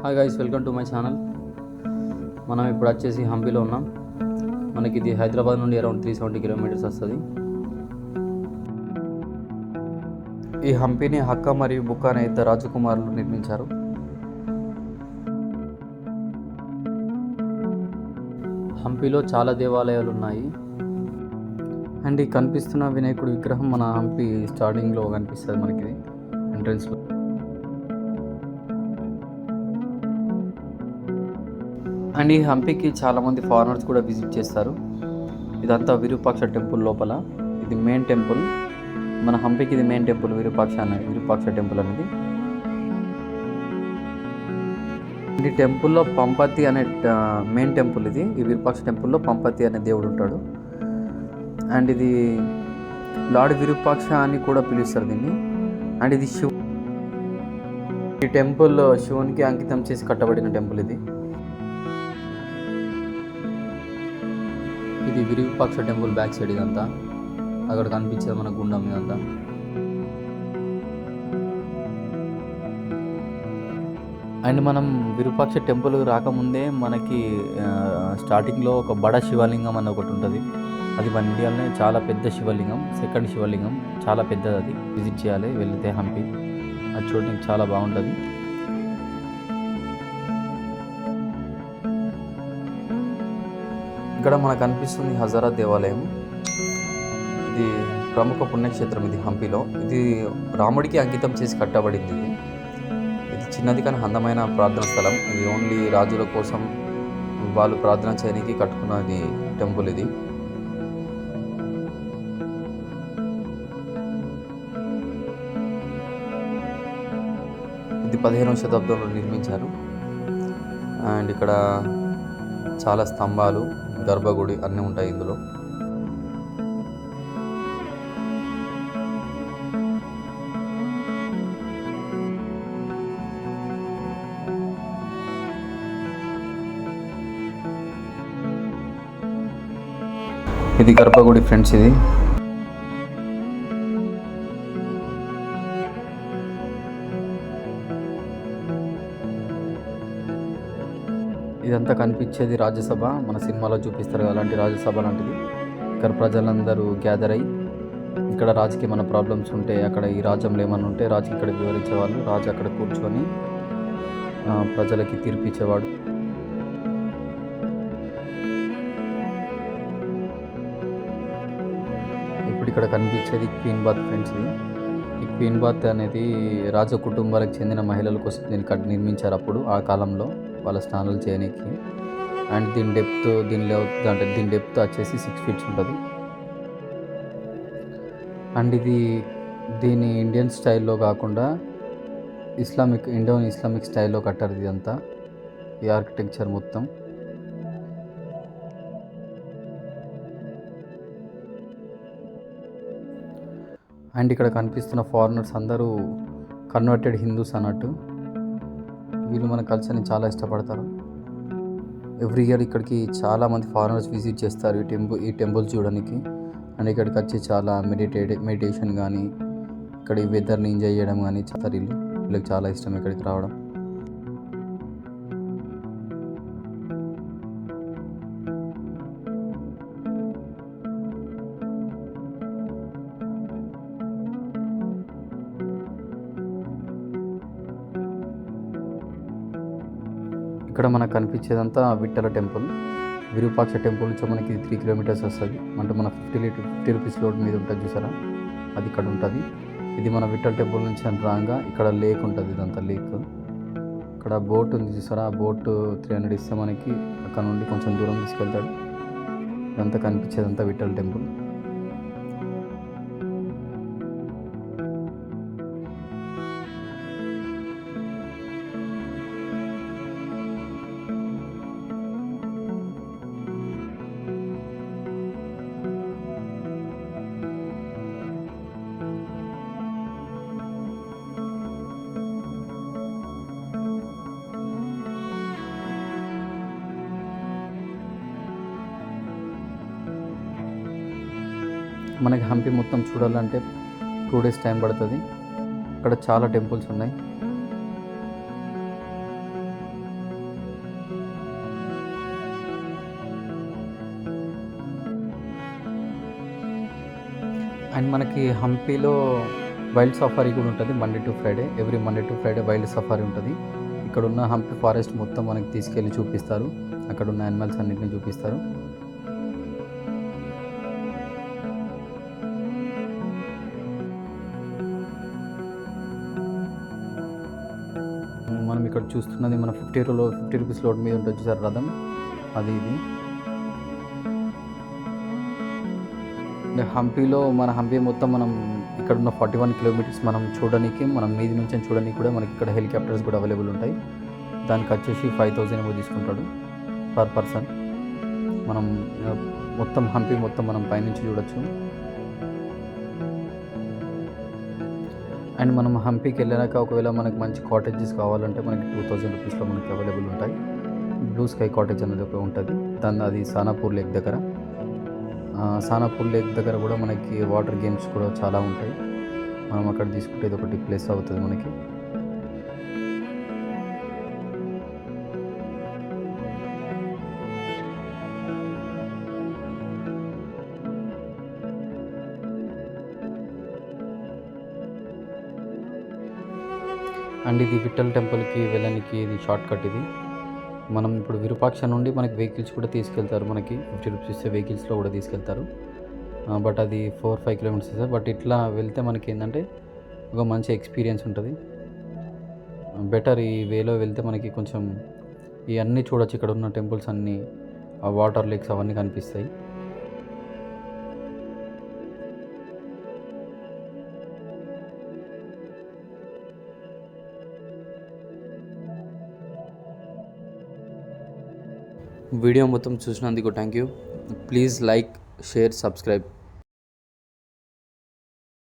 Hi guys, welcome to my channel. మనం ఇప్పుడు వచ్చేసి హంపీలో ఉన్నాం. మనకి ఇది హైదరాబాద్ నుండి అరౌండ్ 370 కిలోమీటర్స్ వస్తుంది. ఈ హంపీని హక్క మరియు బుక్క అనే ఇద్దరు రాజకుమారులు నిర్మించారు. హంపీలో చాలా దేవాలయాలు ఉన్నాయి. అండ్ ఈ కనిపిస్తున్న వినాయకుడి విగ్రహం మన హంపీ స్టార్టింగ్లో కనిపిస్తుంది మనకి ఎంట్రన్స్లో. అండ్ ఈ హంపీకి చాలామంది ఫారినర్స్ కూడా విజిట్ చేస్తారు. ఇదంతా విరూపాక్ష టెంపుల్ లోపల. ఇది మెయిన్ టెంపుల్. మన హంపీకి ఇది మెయిన్ టెంపుల్, విరూపాక్ష టెంపుల్ అనేది. ఈ టెంపుల్లో పంపతి అనే మెయిన్ టెంపుల్ ఇది. ఈ విరూపాక్ష టెంపుల్లో పంపతి అనే దేవుడు ఉంటాడు. అండ్ ఇది లార్డ్ విరూపాక్ష అని కూడా పిలుస్తారు దీన్ని. అండ్ ఇది ఈ టెంపుల్ శివునికి అంకితం చేసి కట్టబడిన టెంపుల్ ఇది. ఇది విరూపాక్ష టెంపుల్ బ్యాక్ సైడ్ ఇదంతా. అక్కడ కనిపించేది మన గుండం ఇదంతా. అండ్ మనం విరూపాక్ష టెంపుల్ రాకముందే మనకి స్టార్టింగ్లో ఒక బడ శివలింగం అని ఒకటి ఉంటుంది. అది మన ఇండియాలోనే చాలా పెద్ద శివలింగం, సెకండ్ శివలింగం, చాలా పెద్దది. అది విజిట్ చేయాలి వెళ్తే హంపి. అది చూడడానికి చాలా బాగుంటుంది. ఇక్కడ మనకు కనిపిస్తుంది హజారా దేవాలయం. ఇది ప్రముఖ పుణ్యక్షేత్రం ఇది హంపీలో. ఇది రాముడికి అంకితం చేసి కట్టబడింది. ఇది చిన్నది కానీ అందమైన ప్రార్థన స్థలం. ఇది ఓన్లీ రాజుల కోసం వాళ్ళు ప్రార్థన చేయడానికి కట్టుకున్నది టెంపుల్ ఇది. ఇది 15వ శతాబ్దంలో నిర్మించారు. అండ్ ఇక్కడ చాలా స్తంభాలు, గర్భగుడి అన్నీ ఉంటాయి ఇందులో. ఇది గర్భగుడి ఫ్రెండ్స్. ఇది ఇదంతా కనిపించేది రాజ్యసభ. మన సినిమాలో చూపిస్తారు కదా, అలాంటి రాజ్యసభ లాంటిది. ఇక్కడ ప్రజలందరూ గ్యాదర్ అయ్యి ఇక్కడ రాజుకి ఏమైనా ప్రాబ్లమ్స్ ఉంటే, అక్కడ ఈ రాజ్యంలో ఏమైనా ఉంటే రాజుకి ఇక్కడ వివరించేవాళ్ళు. రాజు అక్కడ కూర్చొని ప్రజలకి తీర్పిచ్చేవాడు. ఇప్పుడు ఇక్కడ కనిపించేది క్వీన్ బాత్ ఫ్రెండ్స్. ఈ క్వీన్ బాత్ అనేది రాజ కుటుంబాలకు చెందిన మహిళల కోసం దీన్ని నిర్మించారు అప్పుడు ఆ కాలంలో, వాళ్ళ స్నానాలు చేయడానికి. అండ్ దీని డెప్త్ వచ్చేసి 6 feet ఉంటుంది. అండ్ దీని ఇండియన్ స్టైల్లో కాకుండా ఇస్లామిక్ స్టైల్లో కట్టారు ఇదంతా, ఈ ఆర్కిటెక్చర్ మొత్తం. అండ్ ఇక్కడ కనిపిస్తున్న ఫారినర్స్ అందరూ కన్వర్టెడ్ హిందూస్ అన్నట్టు. వీళ్ళు మన కల్చర్ని చాలా ఇష్టపడతారు. ఎవ్రీ ఇయర్ ఇక్కడికి చాలామంది ఫారినర్స్ విజిట్ చేస్తారు ఈ టెంపుల్ చూడడానికి. అండ్ ఇక్కడికి వచ్చి చాలా మెడిటేషన్ కానీ, ఇక్కడ ఈ వెదర్ని ఎంజాయ్ చేయడం కానీ చేస్తారు. వీళ్ళకి చాలా ఇష్టం ఇక్కడికి రావడం. ఇక్కడ మనకు కనిపించేదంతా విఠల టెంపుల్. విరూపాక్ష టెంపుల్ నుంచి మనకి 3 kilometers వస్తుంది. అంటే మన 50 రూపీస్ రోడ్ మీద ఉంటుంది చూసారా, అది ఇక్కడ ఉంటుంది. ఇది మన విఠల టెంపుల్ నుంచి రాగా ఇక్కడ లేక్ ఉంటుంది. ఇదంతా లేక్. ఇక్కడ బోట్ ఉంది చూసారా, ఆ బోట్ 300 ఇస్తే మనకి అక్కడ నుండి కొంచెం దూరం తీసుకెళ్తాడు. ఇదంతా కనిపించేదంతా విఠల టెంపుల్. మనకి హంపి మొత్తం చూడాలంటే 2 days టైం పడుతుంది. ఇక్కడ చాలా టెంపుల్స్ ఉన్నాయి. అండ్ మనకి హంపీలో వైల్డ్ సఫారీ కూడా ఉంటుంది. Monday to Friday, every Monday to Friday wild safari ఉంటుంది. ఇక్కడ ఉన్న హంపి ఫారెస్ట్ మొత్తం మనకి తీసుకెళ్ళి చూపిస్తారు. అక్కడ ఉన్న యానిమల్స్ అన్నింటినీ చూపిస్తారు. మనం ఇక్కడ చూస్తున్నది మన 50 రూపీస్ లోడ్ మీద ఉంటుంది సార్ రథం, అది ఇది. హంపీలో మన హంపీ మొత్తం మనం ఇక్కడ ఉన్న 41 కిలోమీటర్స్ మనం చూడడానికి, మనం మీది నుంచి చూడడానికి కూడా మనకి ఇక్కడ హెలికాప్టర్స్ కూడా అవైలబుల్ ఉంటాయి. దానికి వచ్చేసి 5,000 ఏమో తీసుకుంటాడు పర్ పర్సన్. మనం మొత్తం హంపీ మొత్తం మనం పైనుంచి చూడొచ్చు. అండ్ మనం హంపీకి వెళ్ళాక ఒకవేళ మనకి మంచి కాటేజెస్ కావాలంటే మనకి 2,000 రూపీస్లో మనకి అవైలబుల్ ఉంటాయి. బ్లూ స్కై కాటేజ్ అనేది ఒక ఉంటుంది, అది సానాపూర్ లేక్ దగ్గర. సానాపూర్ లేక్ దగ్గర కూడా మనకి వాటర్ గేమ్స్ కూడా చాలా ఉంటాయి. మనం అక్కడ తీసుకుంటే ఇది ఒకటి ప్లేస్ అవుతుంది మనకి. అండ్ ఇది విఠల్ టెంపుల్కి వెళ్ళడానికి ఇది షార్ట్ కట్. ఇది మనం ఇప్పుడు విరూపాక్ష నుండి మనకి వెహికల్స్ కూడా తీసుకెళ్తారు. మనకి 50 రూపీస్ ఇస్తే వెహికల్స్లో కూడా తీసుకెళ్తారు. బట్ అది 4-5 కిలోమీటర్స్ సార్. బట్ ఇట్లా వెళ్తే మనకి ఏంటంటే ఒక మంచి ఎక్స్పీరియన్స్ ఉంటుంది. బెటర్ ఈ వేలో వెళ్తే మనకి కొంచెం ఇవన్నీ చూడొచ్చు. ఇక్కడ ఉన్న టెంపుల్స్ అన్నీ, ఆ వాటర్ లేక్స్ అవన్నీ కనిపిస్తాయి. వీడియో మొత్తం చూసినందుకు thank you. Please like, share, subscribe.